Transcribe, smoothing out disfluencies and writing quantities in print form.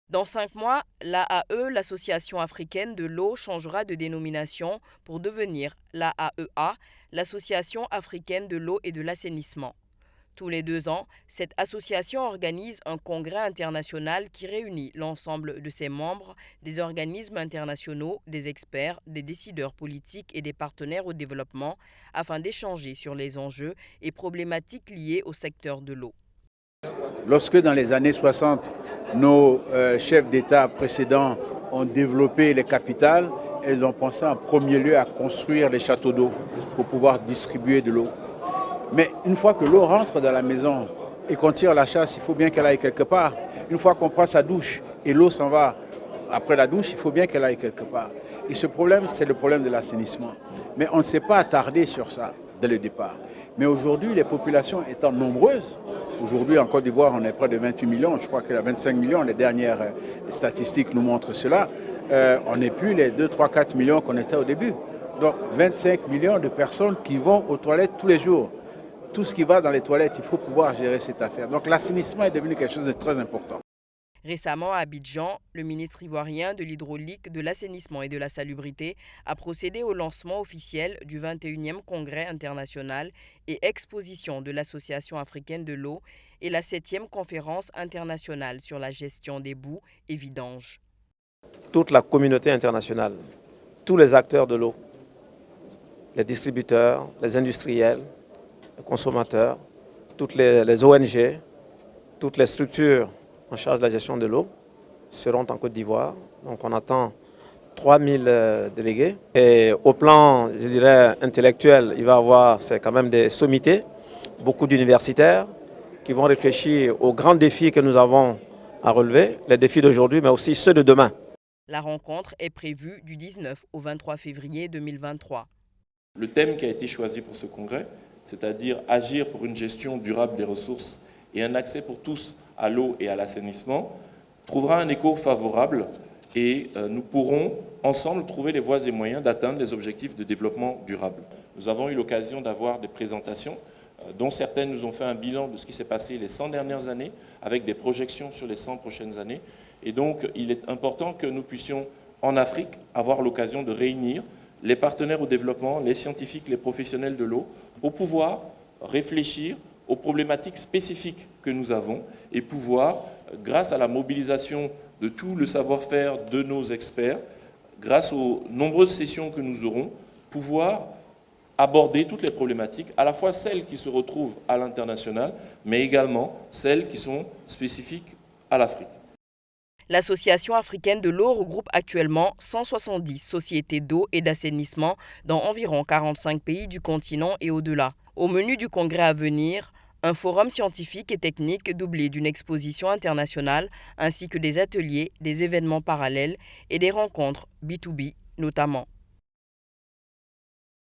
Dans 5 mois, l'AAE, l'Association africaine de l'eau, changera de dénomination pour devenir l'AAEA, l'Association africaine de l'eau et de l'assainissement. Tous les 2 ans, cette association organise un congrès international qui réunit l'ensemble de ses membres, des organismes internationaux, des experts, des décideurs politiques et des partenaires au développement afin d'échanger sur les enjeux et problématiques liées au secteur de l'eau. Lorsque dans les années 60, nos chefs d'État précédents ont développé les capitales, elles ont pensé en premier lieu à construire des châteaux d'eau pour pouvoir distribuer de l'eau. Mais une fois que l'eau rentre dans la maison et qu'on tire la chasse, il faut bien qu'elle aille quelque part. Une fois qu'on prend sa douche et l'eau s'en va après la douche, il faut bien qu'elle aille quelque part. Et ce problème, c'est le problème de l'assainissement. Mais on ne s'est pas attardé sur ça dès le départ. Mais aujourd'hui, les populations étant nombreuses, aujourd'hui en Côte d'Ivoire, on est près de 28 millions, je crois qu'il y a 25 millions, les dernières statistiques nous montrent cela. On n'est plus les 2, 3, 4 millions qu'on était au début. Donc 25 millions de personnes qui vont aux toilettes tous les jours. Tout ce qui va dans les toilettes, il faut pouvoir gérer cette affaire. Donc l'assainissement est devenu quelque chose de très important. Récemment, à Abidjan, le ministre ivoirien de l'hydraulique, de l'assainissement et de la salubrité a procédé au lancement officiel du 21e Congrès international et exposition de l'Association africaine de l'eau et la 7e conférence internationale sur la gestion des boues et vidanges. Toute la communauté internationale, tous les acteurs de l'eau, les distributeurs, les industriels, les consommateurs, toutes les ONG, toutes les structures en charge de la gestion de l'eau seront en Côte d'Ivoire. Donc on attend 3000 délégués. Et au plan, je dirais, intellectuel, il va y avoir quand même des sommités, beaucoup d'universitaires qui vont réfléchir aux grands défis que nous avons à relever, les défis d'aujourd'hui, mais aussi ceux de demain. La rencontre est prévue du 19 au 23 février 2023. Le thème qui a été choisi pour ce congrès, c'est-à-dire agir pour une gestion durable des ressources et un accès pour tous à l'eau et à l'assainissement, trouvera un écho favorable et nous pourrons ensemble trouver les voies et moyens d'atteindre les objectifs de développement durable. Nous avons eu l'occasion d'avoir des présentations dont certaines nous ont fait un bilan de ce qui s'est passé les 100 dernières années avec des projections sur les 100 prochaines années. Et donc, il est important que nous puissions, en Afrique, avoir l'occasion de réunir les partenaires au développement, les scientifiques, les professionnels de l'eau, pour pouvoir réfléchir aux problématiques spécifiques que nous avons et pouvoir, grâce à la mobilisation de tout le savoir-faire de nos experts, grâce aux nombreuses sessions que nous aurons, pouvoir aborder toutes les problématiques, à la fois celles qui se retrouvent à l'international, mais également celles qui sont spécifiques à l'Afrique. L'Association africaine de l'eau regroupe actuellement 170 sociétés d'eau et d'assainissement dans environ 45 pays du continent et au-delà. Au menu du congrès à venir, un forum scientifique et technique doublé d'une exposition internationale ainsi que des ateliers, des événements parallèles et des rencontres B2B notamment.